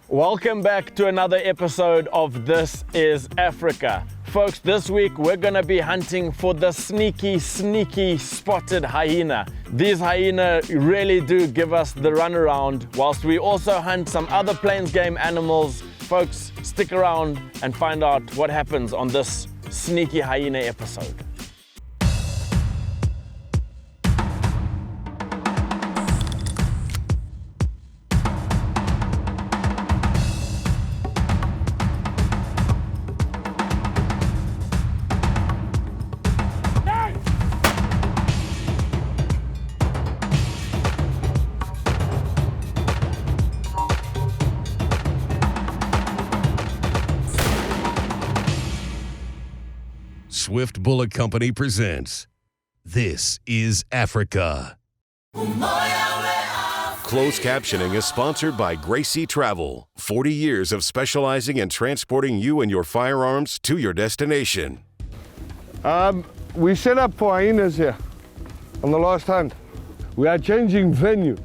Welcome back to another episode of This is Africa. Folks, this week we're gonna be hunting for the sneaky spotted hyena. These hyena really do give us the runaround, whilst we also hunt some other plains game animals. Folks, stick around and find out what happens on this sneaky hyena episode. Swift Bullet Company presents This is Africa. Closed captioning is sponsored by Gracie Travel. 40 years of specializing in transporting you and your firearms to your destination. We set up for hyenas here on the last hunt. We are changing venue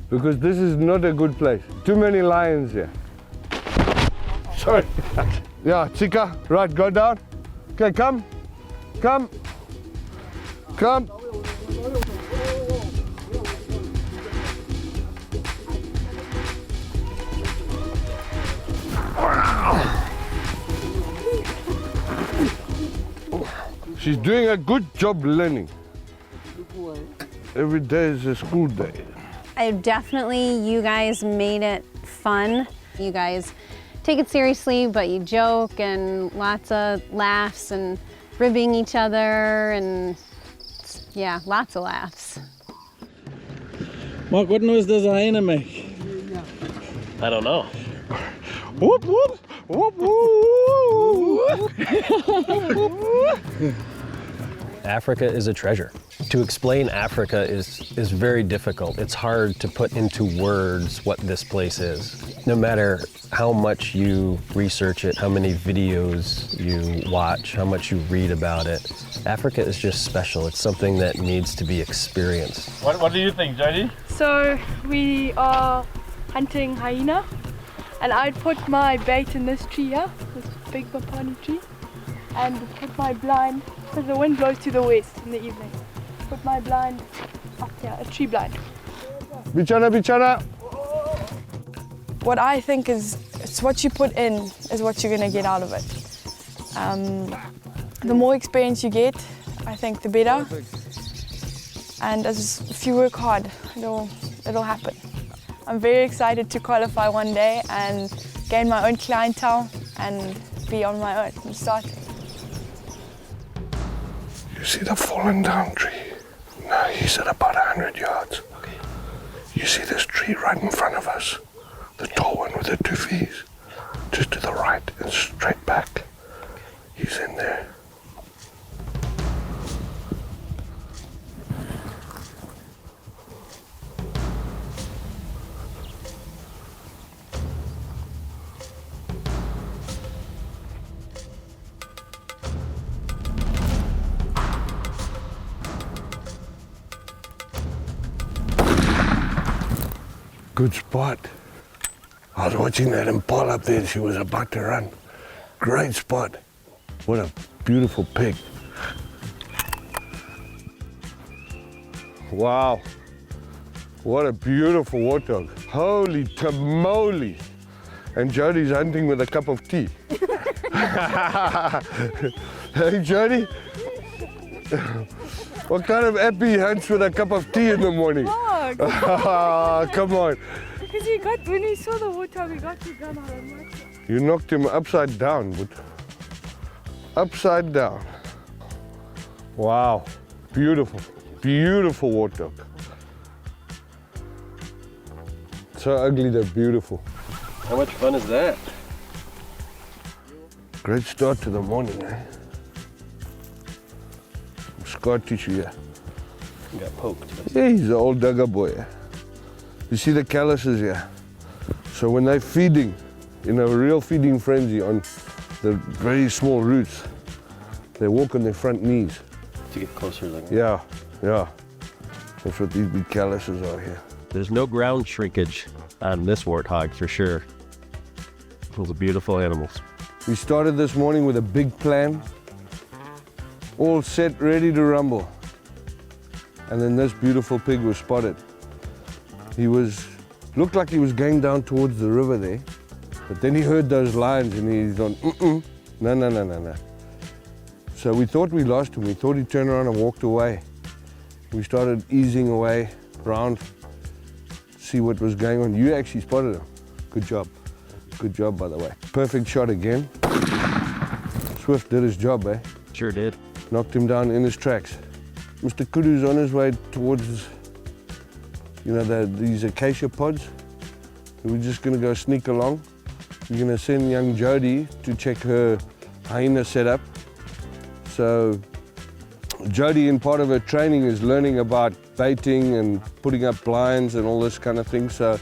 because this is not a good place. Too many lions here. Sorry. Yeah, Chika, right, go down. Okay, come. She's doing a good job learning. Every day is a school day. You guys made it fun. You guys take it seriously, but you joke and lots of laughs and ribbing each other and yeah, lots of laughs. Mark, what noise does a hyena make? I don't know. Whoop, whoop, whoop, whoop. Africa is a treasure. To explain Africa is very difficult. It's hard to put into words what this place is. No matter how much you research it, how many videos you watch, how much you read about it, Africa is just special. It's something that needs to be experienced. What do you think, Jody? So we are hunting hyena, and I put my bait in this tree here, this big papani tree, and put my blind, because the wind blows to the west in the evening. Put my blind up here, a tree blind. Bichana. What I think is, it's what you put in is what you're gonna get out of it. The more experience you get, I think the better. And if you work hard, it'll happen. I'm very excited to qualify one day and gain my own clientele and be on my own and start. You see the fallen down tree? No, he's at about 100 yards. Okay. You see this tree right in front of us? The tall one with the two V's. Just to the right and straight back. He's in there. Good spot. I was watching that impala up there. She was about to run. Great spot. What a beautiful pig. Wow. What a beautiful warthog. Holy tamale. And Jody's hunting with a cup of tea. Hey, Jody? What kind of epi hunts with a cup of tea in the morning? Come on. Because when we saw the warthog, we got the gun out of my. You knocked him upside down, but upside down. Wow, beautiful warthog. So ugly, they're beautiful. How much fun is that? Great start to the morning, eh? Scar tissue here. You got poked. Yeah, he's an old dugger boy. Eh? You see the calluses here? So when they're feeding, in a real feeding frenzy on the very small roots, they walk on their front knees. To get closer. Yeah. That's what these big calluses are here. There's no ground shrinkage on this warthog for sure. Those are beautiful animals. We started this morning with a big plan, all set, ready to rumble. And then this beautiful pig was spotted. Looked like he was going down towards the river there, but then he heard those lions and he's gone, no. So we thought we lost him. We thought he turned around and walked away. We started easing away around, see what was going on. You actually spotted him. Good job. Good job, by the way. Perfect shot again. Swift did his job, eh? Sure did. Knocked him down in his tracks. Mr. Kudu's on his way towards, these acacia pods. We're just gonna go sneak along. We're gonna send young Jody to check her hyena setup. So Jody, in part of her training, is learning about baiting and putting up blinds and all this kind of thing. So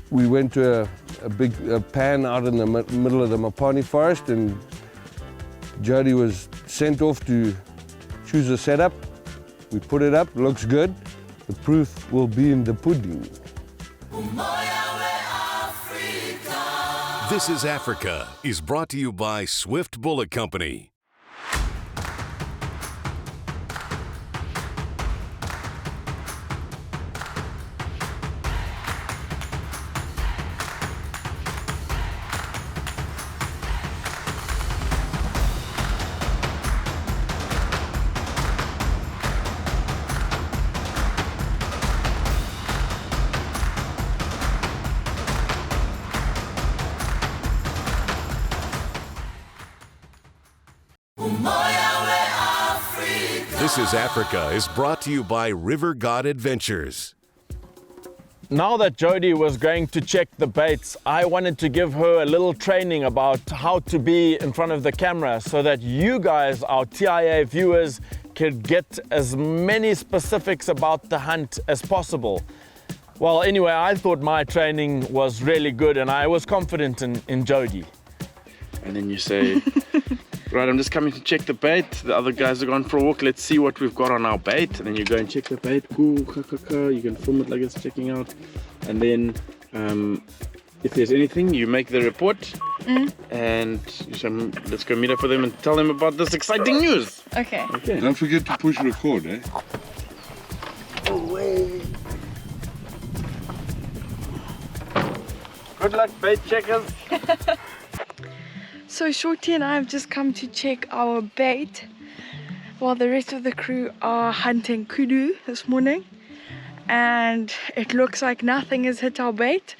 we went to a big pan out in the middle of the Mapani forest, and Jody was sent off to choose a setup. We put it up, looks good. The proof will be in the pudding. This is Africa is brought to you by Swift Bullet Company. This is Africa is brought to you by River God Adventures. Now that Jody was going to check the baits, I wanted to give her a little training about how to be in front of the camera so that you guys, our TIA viewers, could get as many specifics about the hunt as possible. Well, anyway, I thought my training was really good and I was confident in Jody. And then you say, right, I'm just coming to check the bait. The other guys are gone for a walk. Let's see what we've got on our bait. And then you go and check the bait. Ooh, you can film it like it's checking out. And then if there's anything, you make the report. And you say, let's go meet up with them and tell them about this exciting news. Okay. Don't forget to push record, eh? Good luck, bait checkers. So Shorty and I have just come to check our bait while the rest of the crew are hunting kudu this morning, and it looks like nothing has hit our bait.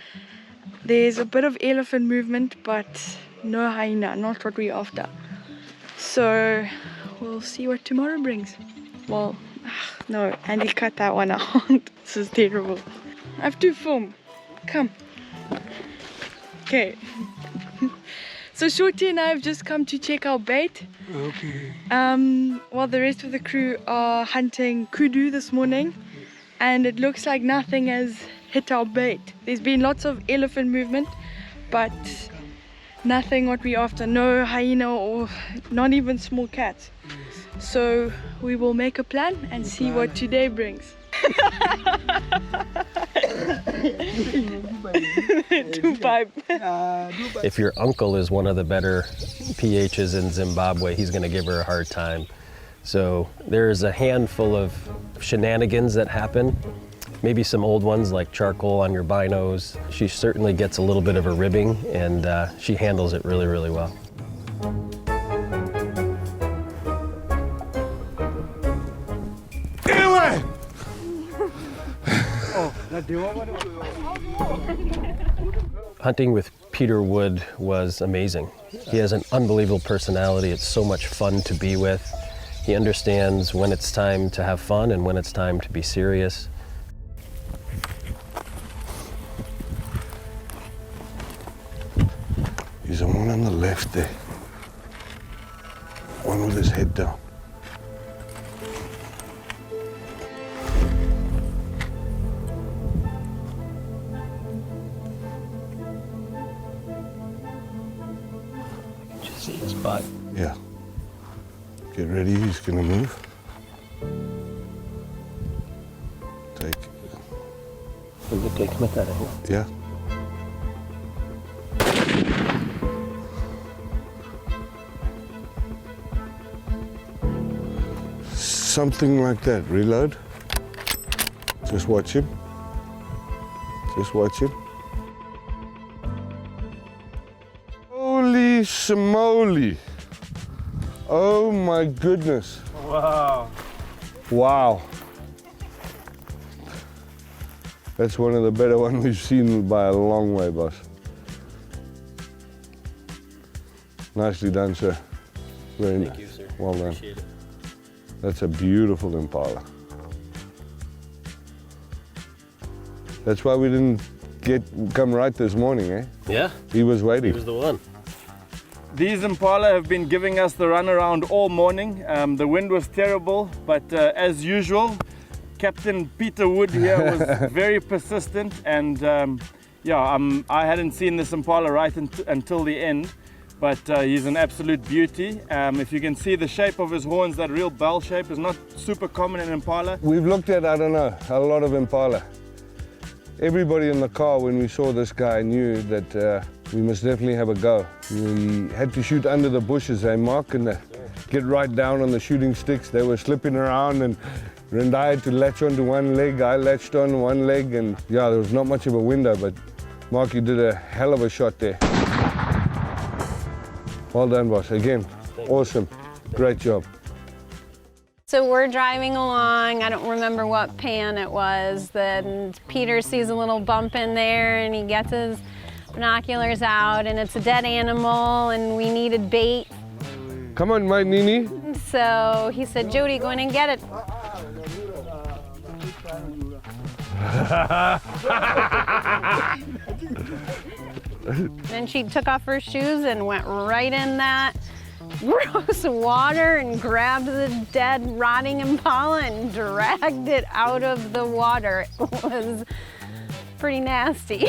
There's a bit of elephant movement but no hyena, not what we're after. So we'll see what tomorrow brings. Well, no, Andy cut that one out. This is terrible. I have to film. Come. Okay. So Shorty and I have just come to check our bait. Okay. While the rest of the crew are hunting kudu this morning, and it looks like nothing has hit our bait. There's been lots of elephant movement, but nothing what we're after. No hyena or not even small cats. So we will make a plan and see what today brings. If your uncle is one of the better PHs in Zimbabwe, he's going to give her a hard time. So there's a handful of shenanigans that happen. Maybe some old ones like charcoal on your binos. She certainly gets a little bit of a ribbing, and she handles it really, really well. Hunting with Peter Wood was amazing. He has an unbelievable personality. It's so much fun to be with. He understands when it's time to have fun and when it's time to be serious. There's a one on the left there. One with his head down. Just see his butt. Yeah. Get ready, he's gonna move. Take. Okay, come at that angle. Yeah. something like that. Reload. Just watch him. Just watch him. Holy smoly. Oh my goodness. Wow. Wow. That's one of the better ones we've seen by a long way, boss. Nicely done, sir. Very nice. Thank you, sir. Well done. Appreciate it. That's a beautiful impala. That's why we didn't come right this morning, eh? Yeah, He was he waiting. was the one. These impala have been giving us the runaround all morning. The wind was terrible, but as usual, Captain Peter Wood here was very persistent, and I hadn't seen this impala right until the end, but he's an absolute beauty. If you can see the shape of his horns, that real bell shape is not super common in impala. We've looked at, I don't know, a lot of impala. Everybody in the car, when we saw this guy, knew that we must definitely have a go. We had to shoot under the bushes, Mark, and get right down on the shooting sticks. They were slipping around, and I had to latch onto one leg. I latched on one leg, and yeah, there was not much of a window, but Mark, you did a hell of a shot there. Well done, boss. Again, awesome. Great job. So we're driving along, I don't remember what pan it was, then Peter sees a little bump in there and he gets his binoculars out, and it's a dead animal and we needed bait. Come on, my Nini. So he said, Jody, go in and get it. Then she took off her shoes and went right in that gross water and grabbed the dead, rotting impala and dragged it out of the water. It was pretty nasty,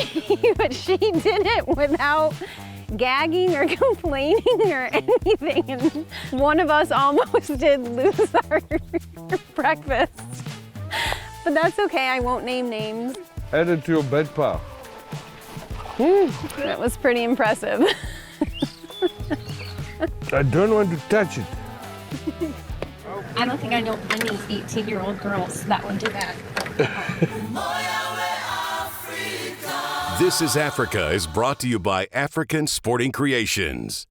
but she did it without gagging or complaining or anything. And one of us almost did lose our breakfast. But that's okay, I won't name names. Add it to your bed pile. That was pretty impressive. I don't want to touch it. I don't think I know any 18-year-old girls that would do that. This is Africa is brought to you by African Sporting Creations.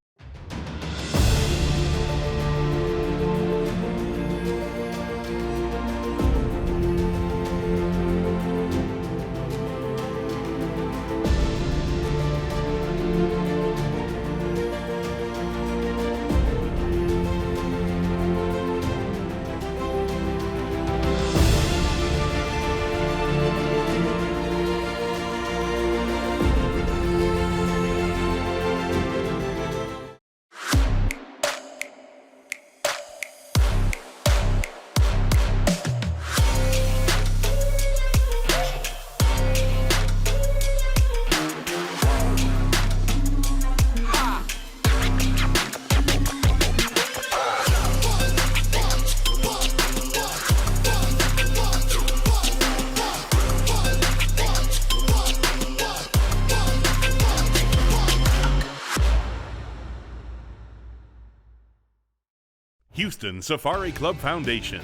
Houston Safari Club Foundation.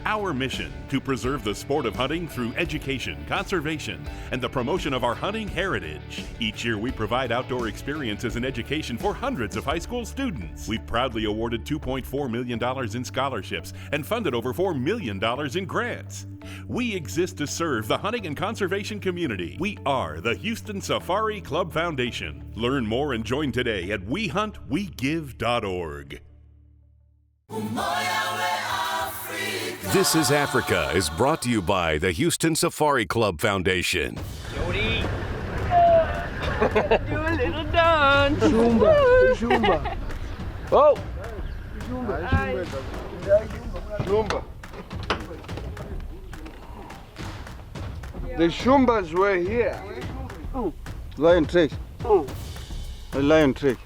Our mission to preserve the sport of hunting through education, conservation, and the promotion of our hunting heritage. Each year we provide outdoor experiences and education for hundreds of high school students. We've proudly awarded $2.4 million in scholarships and funded over $4 million in grants. We exist to serve the hunting and conservation community. We are the Houston Safari Club Foundation. Learn more and join today at WeHuntWeGive.org. This is Africa is brought to you by the Houston Safari Club Foundation. Jody! Do a little dance! Shumba. Oh! Shumba. The Shumbas were here. Lion trick. Oh. A lion trick.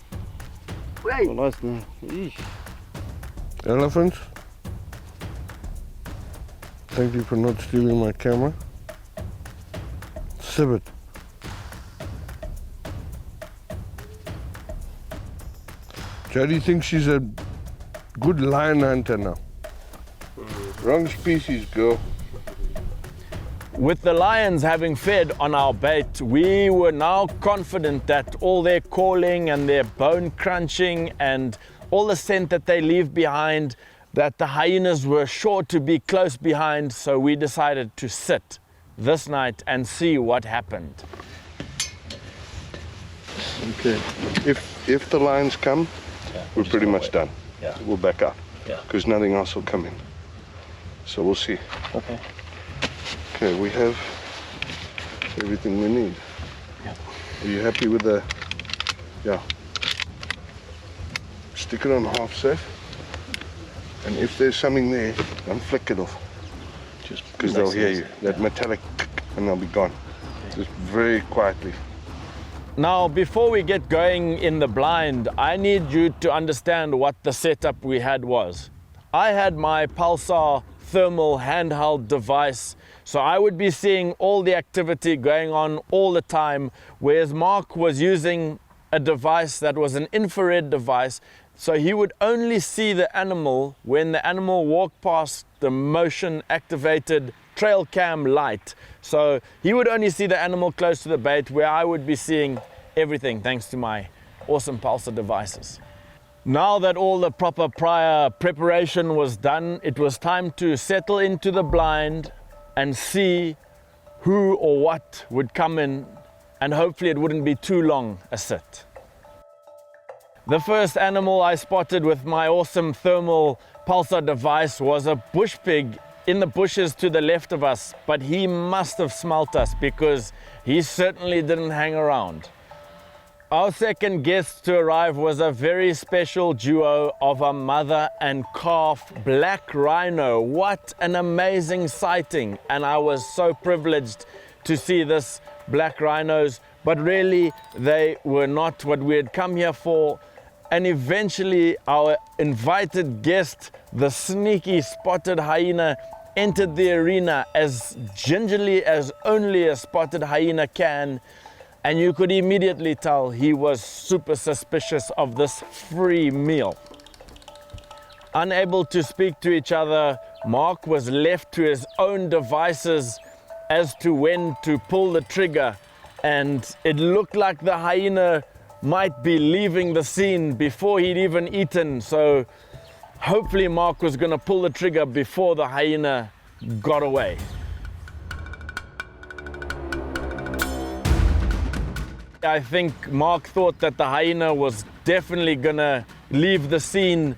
Wait. Oh, last name. Eesh. Elephants. Thank you for not stealing my camera. Civet. Jody thinks she's a good lion hunter now. Wrong species, girl. With the lions having fed on our bait, we were now confident that all their calling and their bone crunching and all the scent that they leave behind, that the hyenas were sure to be close behind, so we decided to sit this night and see what happened. Okay. If the lions come, we're pretty much done. Yeah. We'll back out. Yeah. Because nothing else will come in. So we'll see. Okay. Okay, we have everything we need. Yeah. Are you happy with the, yeah. Stick it on half safe. And if there's something there, don't flick it off. Just because they'll hear you. That metallic and they'll be gone. Just very quietly. Now, before we get going in the blind, I need you to understand what the setup we had was. I had my pulsar thermal handheld device, so I would be seeing all the activity going on all the time, whereas Mark was using a device that was an infrared device, so he would only see the animal when the animal walked past the motion activated trail cam light. So he would only see the animal close to the bait, where I would be seeing everything thanks to my awesome pulsar devices. Now that all the proper prior preparation was done, it was time to settle into the blind and see who or what would come in, and hopefully it wouldn't be too long a sit. The first animal I spotted with my awesome thermal pulsar device was a bush pig in the bushes to the left of us, but he must have smelt us because he certainly didn't hang around. Our second guest to arrive was a very special duo of a mother and calf black rhino. What an amazing sighting, and I was so privileged to see this black rhinos, but really they were not what we had come here for. And eventually our invited guest, the sneaky spotted hyena, entered the arena as gingerly as only a spotted hyena can. And you could immediately tell he was super suspicious of this free meal. Unable to speak to each other, Mark was left to his own devices as to when to pull the trigger. And it looked like the hyena might be leaving the scene before he'd even eaten. So hopefully Mark was going to pull the trigger before the hyena got away. I think Mark thought that the hyena was definitely gonna leave the scene.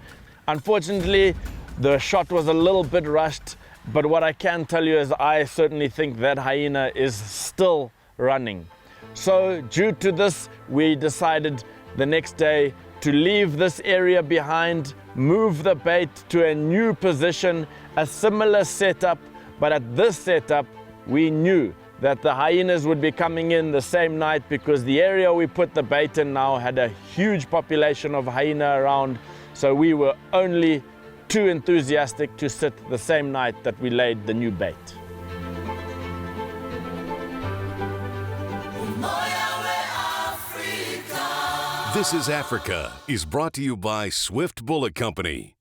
Unfortunately, the shot was a little bit rushed, but what I can tell you is I certainly think that hyena is still running. So due to this, we decided the next day to leave this area behind, move the bait to a new position, a similar setup, but at this setup, we knew that the hyenas would be coming in the same night because the area we put the bait in now had a huge population of hyena around, so we were only too enthusiastic to sit the same night that we laid the new bait. This is Africa is brought to you by Swift Bullet Company.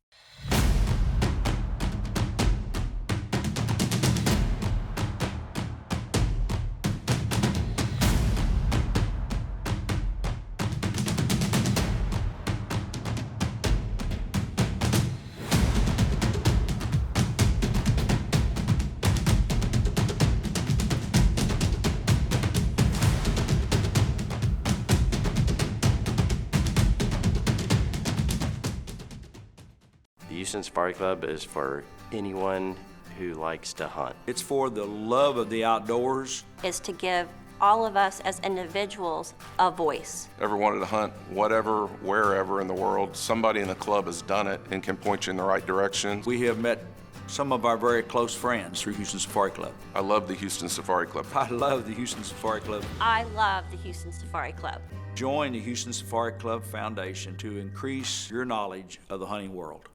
The Houston Safari Club is for anyone who likes to hunt. It's for the love of the outdoors. Is to give all of us as individuals a voice. Ever wanted to hunt whatever, wherever in the world, somebody in the club has done it and can point you in the right direction. We have met some of our very close friends through Houston Safari Club. I love the Houston Safari Club. I love the Houston Safari Club. I love the Houston Safari Club. Join the Houston Safari Club Foundation to increase your knowledge of the hunting world.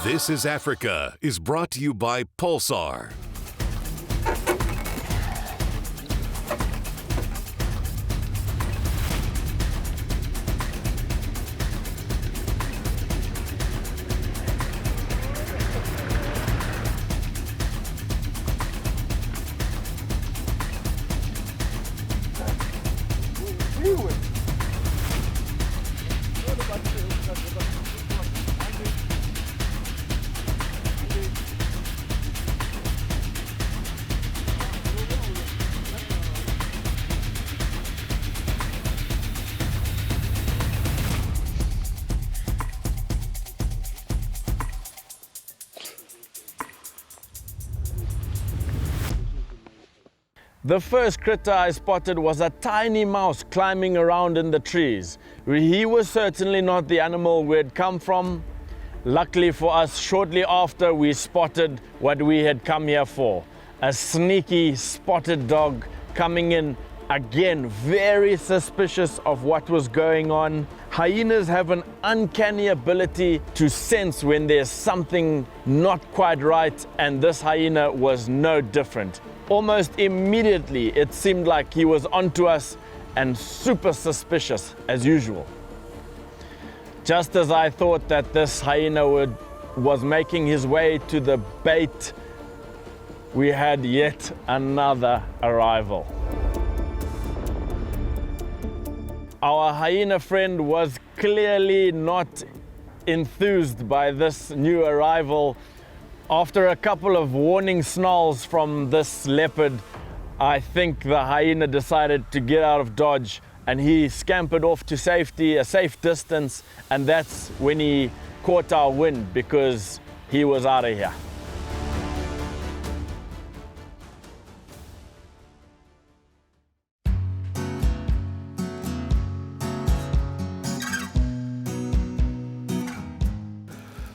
This is Africa is brought to you by Pulsar. The first critter I spotted was a tiny mouse climbing around in the trees. He was certainly not the animal we had come from. Luckily for us, shortly after we spotted what we had come here for. A sneaky spotted dog coming in, again, very suspicious of what was going on. Hyenas have an uncanny ability to sense when there's something not quite right, and this hyena was no different. Almost immediately, it seemed like he was onto us and super suspicious as usual. Just as I thought that this hyena was making his way to the bait, we had yet another arrival. Our hyena friend was clearly not enthused by this new arrival. After a couple of warning snarls from this leopard, I think the hyena decided to get out of dodge, and he scampered off to safety, a safe distance, and that's when he caught our wind because he was out of here.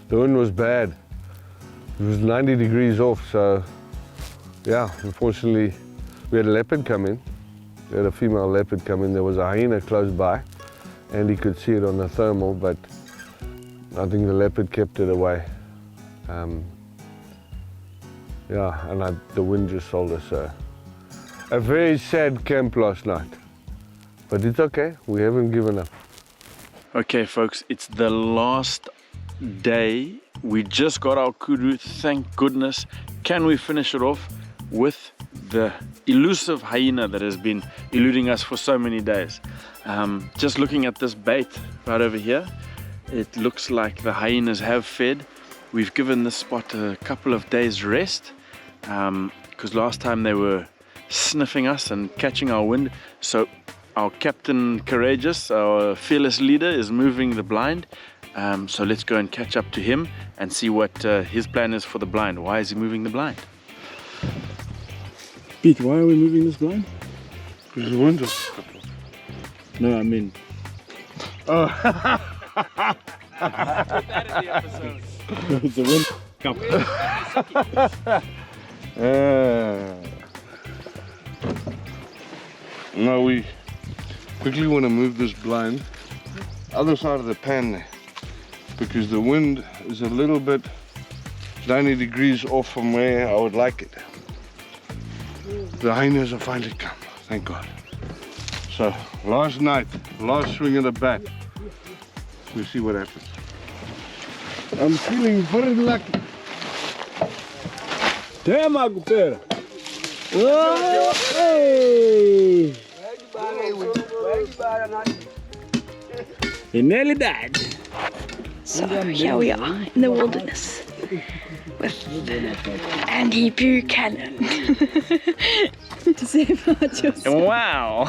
The wind was bad. It was 90 degrees off, so yeah, unfortunately we had a leopard come in. We had a female leopard come in. There was a hyena close by and he could see it on the thermal, but I think the leopard kept it away. Yeah, and the wind just sold us a very sad camp last night. But it's okay, we haven't given up. Okay folks, it's the last day. We just got our kudu, thank goodness. Can we finish it off with the elusive hyena that has been eluding us for so many days? Just looking at this bait right over here, it looks like the hyenas have fed. We've given this spot a couple of days rest because last time they were sniffing us and catching our wind. So our Captain Courageous, our fearless leader, is moving the blind. So let's go and catch up to him and see what his plan is for the blind. Why is he moving the blind? Pete, why are we moving this blind? Because the wind was... No, I mean... Oh. Put that in the episode. It's the wind. Come. No, we quickly want to move this blind other side of the pan there, because the wind is a little bit 90 degrees off from where I would like it. The hyenas have finally come, thank God. So last night, last swing of the bat, we'll see what happens. I'm feeling very lucky. Damn, Agupera. Oh, hey! He nearly died. So here we are in the wilderness with Andy Buchanan to save our juice. Wow!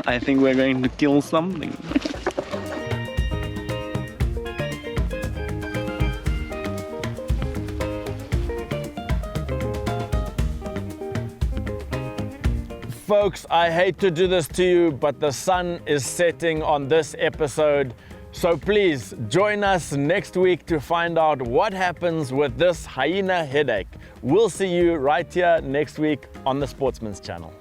I think we're going to kill something. Folks, I hate to do this to you, but the sun is setting on this episode. So please join us next week to find out what happens with this hyena headache. We'll see you right here next week on the Sportsman's Channel.